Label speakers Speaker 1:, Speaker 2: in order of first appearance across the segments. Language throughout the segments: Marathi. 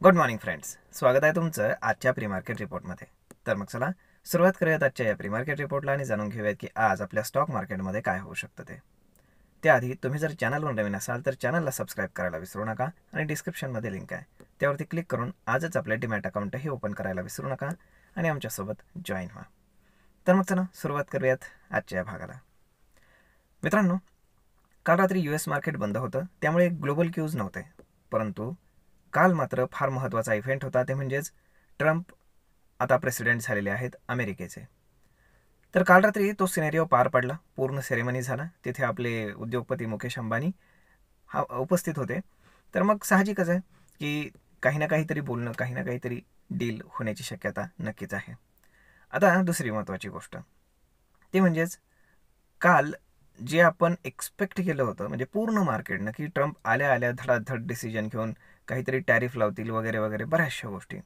Speaker 1: गुड मॉर्निंग फ्रेंड्स, स्वागत आहे तुमचं आजच्या प्री मार्केट रिपोर्टमध्ये. तर मग चला सुरुवात करूयात आजच्या या प्री मार्केट रिपोर्टला आणि जाणून घेऊयात की आज आपल्या स्टॉक मार्केटमध्ये काय होऊ शकतं ते. त्याआधी तुम्ही जर चॅनलवर नवीन असाल तर चॅनलला सबस्क्राईब करायला विसरू नका आणि डिस्क्रिप्शनमध्ये लिंक आहे त्यावरती क्लिक करून आजच आपलं डीमॅट अकाउंटही ओपन करायला विसरू नका आणि आमच्यासोबत जॉईन व्हा. तर मग चला सुरुवात करूयात आजच्या या भागाला. मित्रांनो, काल रात्री US मार्केट बंद होतं, त्यामुळे ग्लोबल क्यूज नव्हते. परंतु काल मात्र फार महत्त्वाचा इव्हेंट होता, ते म्हणजेच ट्रम्प आता प्रेसिडेंट झालेले आहेत अमेरिकेचे. तर काल रात्री तो सिनेरिओ पार पडला, पूर्ण सेरेमनी झाला. तिथे आपले उद्योगपती मुकेश अंबानी उपस्थित होते. तर मग साहजिकच आहे की काही ना काहीतरी बोलणं, काही ना काहीतरी डील होण्याची शक्यता नक्कीच आहे. आता दुसरी महत्त्वाची गोष्ट ती म्हणजेच काल जे आपण एक्सपेक्ट केलं होतं, म्हणजे पूर्ण मार्केटनं, की ट्रम्प आल्या आल्या धडाधड डिसिजन घेऊन काहीतरी टॅरिफ लावतील वगैरे वगैरे बऱ्याचशा गोष्टी,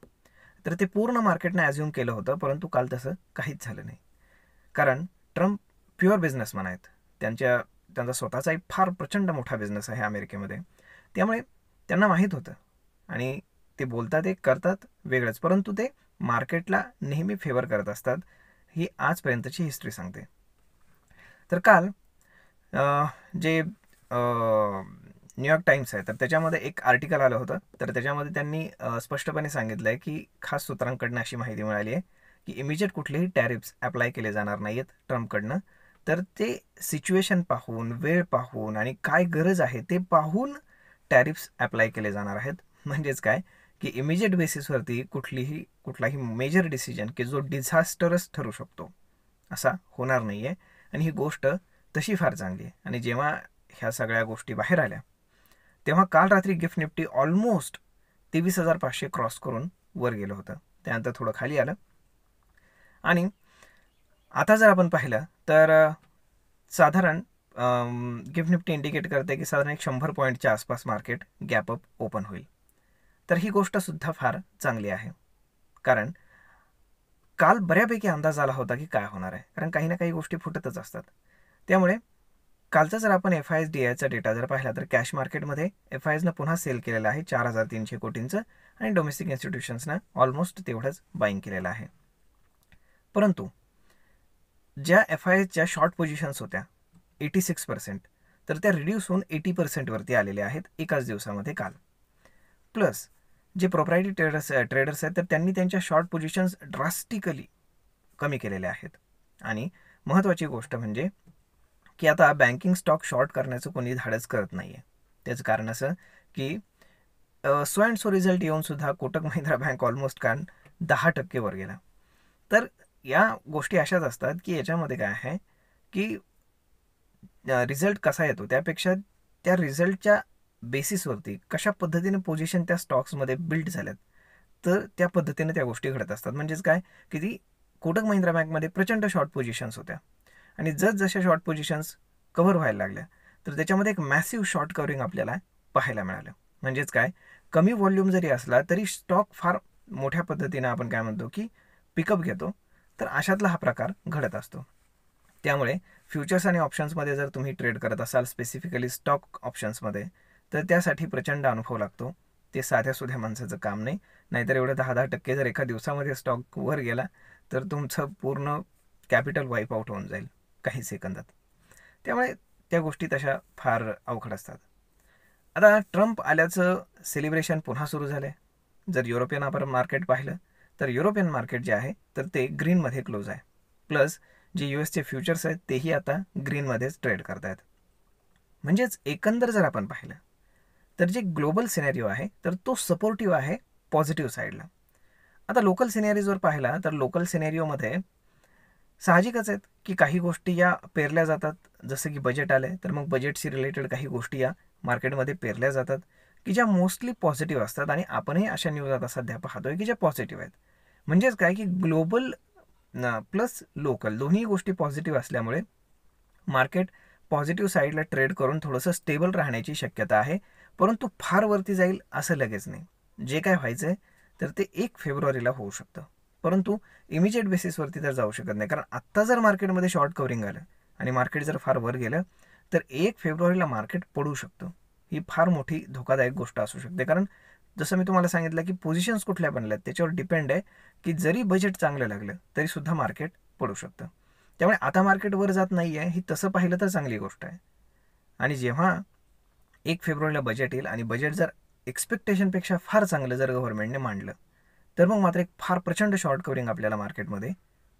Speaker 1: तर ते पूर्ण मार्केटनं ॲझ्युम केलं होतं. परंतु काल तसं काहीच झालं नाही. कारण ट्रम्प प्युअर बिझनेसमॅन आहेत. त्यांचा स्वतःचा एक फार प्रचंड मोठा बिझनेस आहे अमेरिकेमध्ये. त्यामुळे त्यांना माहीत होतं आणि ते बोलतात, ते करतात वेगळंच, परंतु ते मार्केटला नेहमी फेवर करत असतात. ही आजपर्यंतची हिस्ट्री सांगते. तर काल जे न्यूयॉर्क टाइम्स आहे, तर त्याच्यामध्ये एक आर्टिकल आलं होतं. तर त्याच्यामध्ये त्यांनी स्पष्टपणे सांगितलं आहे की खास सूत्रांकडनं अशी माहिती मिळाली आहे की इमिजिएट कुठलेही टॅरिफ्स अप्लाय केले जाणार नाही आहेत ट्रम्पकडनं. तर ते सिच्युएशन पाहून, वेळ पाहून आणि काय गरज आहे ते पाहून टॅरिफ्स अप्लाय केले जाणार आहेत. म्हणजेच काय की इमिजिएट बेसिसवरती कुठलाही मेजर डिसिजन की जो डिझास्टरच ठरू शकतो असा होणार नाही आहे. आणि ही गोष्ट तशी फार चांगली आहे. आणि जेव्हा ह्या सगळ्या गोष्टी बाहेर आल्या तेव्हा काल रात्री गिफ्ट निफ्टी ऑलमोस्ट 23,500 क्रॉस करून वर गेलं होतं. त्यानंतर थोडं खाली आलं आणि आता जर आपण पाहिलं तर साधारण गिफ्ट निफ्टी इंडिकेट करते की साधारण 100 पॉईंटच्या आसपास मार्केट गॅपअप ओपन होईल. तर ही गोष्टसुद्धा फार चांगली आहे. कारण काल बऱ्यापैकी अंदाज आला होता की काय होणार आहे, कारण काही ना काही गोष्टी फुटतच असतात. त्यामुळे कालचा जर आपण FIS-DIचा डेटा जर पाहिला तर कॅश मार्केटमध्ये FISनं पुन्हा सेल केलेलं आहे 4,300 कोटींचं आणि डोमेस्टिक इन्स्टिट्यूशन्सनं ऑलमोस्ट तेवढंच बाईंग केलेलं आहे. परंतु ज्या FISच्या शॉर्ट पोझिशन्स होत्या 86%, तर त्या रिड्यूस होऊन 80% वरती आलेल्या आहेत एकाच दिवसामध्ये काल. प्लस जे प्रोप्रायटरी ट्रेडर्स आहेत तर त्यांनी त्यांच्या शॉर्ट पोझिशन्स ड्रास्टिकली कमी केलेल्या आहेत. आणि महत्त्वाची गोष्ट म्हणजे की आता बँकिंग स्टॉक शॉर्ट करण्याचं कोणी धाडस करत नाही आहे. त्याचं कारण असं की सो अँड सो रिझल्ट येऊनसुद्धा कोटक महिंद्रा बँक ऑलमोस्ट काल 10% वर गेला. तर या गोष्टी अशाच असतात की याच्यामध्ये काय आहे की रिझल्ट कसा येतो त्यापेक्षा त्या रिझल्टच्या बेसिसवरती कशा पद्धतीने पोझिशन त्या स्टॉक्समध्ये बिल्ड झाल्यात, तर त्या पद्धतीने त्या गोष्टी घडत असतात. म्हणजेच काय की ती कोटक महिंद्रा बँकमध्ये प्रचंड शॉर्ट पोझिशन्स होत्या आणि जशा शॉर्ट पोझिशन्स कव्हर व्हायला लागल्या तर त्याच्यामध्ये एक मॅसिव्ह शॉर्ट कव्हरिंग आपल्याला पाहायला मिळालं. म्हणजेच काय, कमी व्हॉल्यूम जरी असला तरी स्टॉक फार मोठ्या पद्धतीनं आपण काय म्हणतो की पिकअप घेतो. तर अशातला हा प्रकार घडत असतो. त्यामुळे फ्युचर्स आणि ऑप्शन्समध्ये जर तुम्ही ट्रेड करत असाल, स्पेसिफिकली स्टॉक ऑप्शन्समध्ये, तर त्यासाठी प्रचंड अनुभव लागतो. ते साध्या सुध्या माणसाचं काम नाही. नाहीतर एवढं 10% जर एका दिवसामध्ये स्टॉक वर गेला तर तुमचं पूर्ण कॅपिटल वाईप आउट होऊन जाईल काही सेकंदात. त्यामुळे त्या गोष्टी तशा फार अवघड असतात. आता ट्रम्प आल्याचं सेलिब्रेशन पुन्हा सुरू झालं. जर युरोपियन आपण मार्केट पाहिलं तर युरोपियन मार्केट जे आहे तर ते ग्रीनमध्ये क्लोज आहे. प्लस जे USचे फ्युचर्स आहेत तेही आता ग्रीनमध्येच ट्रेड करत आहेत. म्हणजेच एकंदर जर आपण पाहिलं तर जे ग्लोबल सिनेरिओ आहे तर तो सपोर्टिव्ह आहे पॉझिटिव्ह साईडला. आता लोकल सिनेरिओजवर पाहिला तर लोकल सिनेरिओमध्ये साहजिकच आहेत की काही गोष्टी या पेरल्या जातात. जसं की बजेट आले तर मग बजेटशी रिलेटेड काही गोष्टी या मार्केटमध्ये पेरल्या जातात की ज्या मोस्टली पॉझिटिव्ह असतात आणि आपणही अशा न्यूज आता सध्या पाहतोय की ज्या पॉझिटिव्ह आहेत. म्हणजेच काय की ग्लोबल प्लस लोकल दोन्ही गोष्टी पॉझिटिव्ह असल्यामुळे मार्केट पॉझिटिव्ह साईडला ट्रेड करून थोडंसं स्टेबल राहण्याची शक्यता आहे. परंतु फार वरती जाईल असं लगेच नाही. जे काय व्हायचं आहे तर ते 1 फेब्रुवारीला होऊ शकतं, परंतु इमिजिएट बेसिसवरती तर जाऊ शकत नाही. कारण आत्ता जर मार्केटमध्ये शॉर्ट कव्हरिंग आलं आणि मार्केट जर फार वर गेलं तर 1 फेब्रुवारीला मार्केट पडू शकतं. ही फार मोठी धोकादायक गोष्ट असू शकते. कारण जसं मी तुम्हाला सांगितलं की पोझिशन्स कुठल्या बनल्यात त्याच्यावर डिपेंड आहे की जरी बजेट चांगलं लागलं तरीसुद्धा मार्केट पडू शकतं. त्यामुळे आता मार्केट वर जात नाही आहे ही तसं पाहिलं तर चांगली गोष्ट आहे. आणि जेव्हा 1 फेब्रुवारीला बजेट येईल आणि बजेट जर एक्सपेक्टेशनपेक्षा फार चांगलं जर गव्हर्नमेंटने मांडलं तर मग मात्र एक फार प्रचंड शॉर्ट कवरिंग आपल्याला मार्केटमध्ये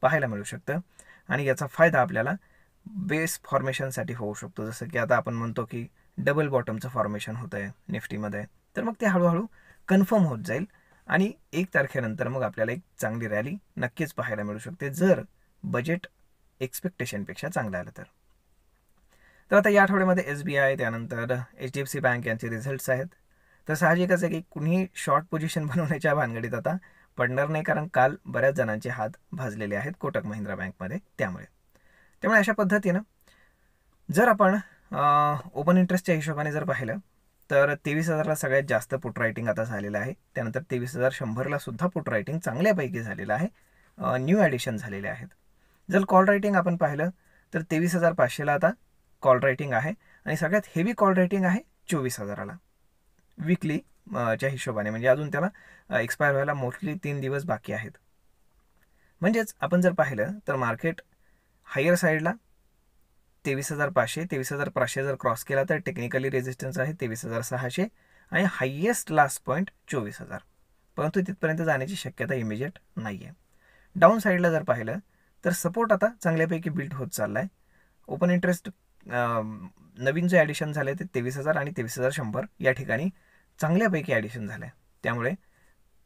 Speaker 1: पाहायला मिळू शकतं. आणि याचा फायदा आपल्याला बेस फॉर्मेशनसाठी होऊ शकतो. जसं की आता आपण म्हणतो की डबल बॉटमचं फॉर्मेशन होतं आहे निफ्टीमध्ये, तर मग ते हळूहळू कन्फर्म होत जाईल आणि 1 तारखेनंतर मग आपल्याला एक चांगली रॅली नक्कीच पाहायला मिळू शकते जर बजेट एक्सपेक्टेशनपेक्षा चांगलं आलं तर. तर आता या आठवड्यामध्ये SBI त्यानंतर HDFC बँक यांचे रिझल्ट्स आहेत. तर साहजिकच आहे की कुणीही शॉर्ट पोझिशन बनवण्याच्या भानगडीत आता पडणार नाही, कारण काल बऱ्याच जणांचे हात भाजलेले आहेत कोटक महिंद्रा बँकमध्ये. त्यामुळे अशा पद्धतीनं जर आपण ओपन इंटरेस्टच्या हिशोबाने जर पाहिलं तर 23,000ला सगळ्यात जास्त पुट रायटिंग आता झालेलं आहे. त्यानंतर 23,100ला सुद्धा पुट रायटिंग चांगल्यापैकी झालेलं आहे. न्यू ॲडिशन झालेले आहेत. जर कॉल रायटिंग आपण पाहिलं तर 23,500ला आता कॉल रायटिंग आहे आणि सगळ्यात हेवी कॉल रायटिंग आहे 24,000ला विकली च्या हिशोबाने. म्हणजे अजून त्याला एक्सपायर व्हायला मोस्टली 3 दिवस बाकी आहेत. म्हणजेच आपण जर पाहिलं तर मार्केट हायर साईडला 23,500 23,500 जर क्रॉस केला तर टेक्निकली रेजिस्टन्स आहे 23,600 आणि हायेस्ट लास्ट पॉईंट 24,000. परंतु तिथपर्यंत जाण्याची शक्यता इमिजिएट नाही आहे. डाऊन साईडला जर पाहिलं तर सपोर्ट आता चांगल्यापैकी बिल्ड होत चालला आहे. ओपन इंटरेस्ट नवीन जे ॲडिशन झाले ते 23,000 आणि 23,100 या ठिकाणी चांगल्यापैकी ॲडिशन झालं आहे. त्यामुळे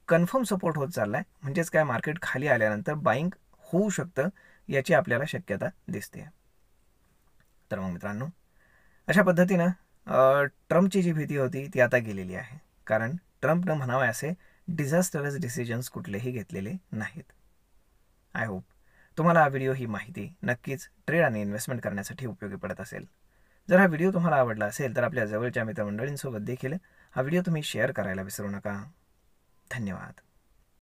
Speaker 1: कन्फर्म सपोर्ट होत चालला आहे. म्हणजेच काय, मार्केट खाली आल्यानंतर बाईंग होऊ शकतं याची आपल्याला शक्यता दिसते. तर मग मित्रांनो, अशा पद्धतीनं ट्रम्पची जी भीती होती ती आता गेलेली आहे, कारण ट्रम्पनं म्हणावे असे डिझास्टरस डिसिजन्स कुठलेही घेतलेले नाहीत. आय होप तुम्हाला हा व्हिडिओ, ही माहिती नक्कीच ट्रेड आणि इन्व्हेस्टमेंट करण्यासाठी उपयोगी पडत असेल. जर हा व्हिडिओ तुम्हाला आवडला असेल तर आपल्या जवळच्या मित्रमंडळींसोबत देखील हा व्हिडिओ तुम्ही शेअर करायला विसरू नका. धन्यवाद.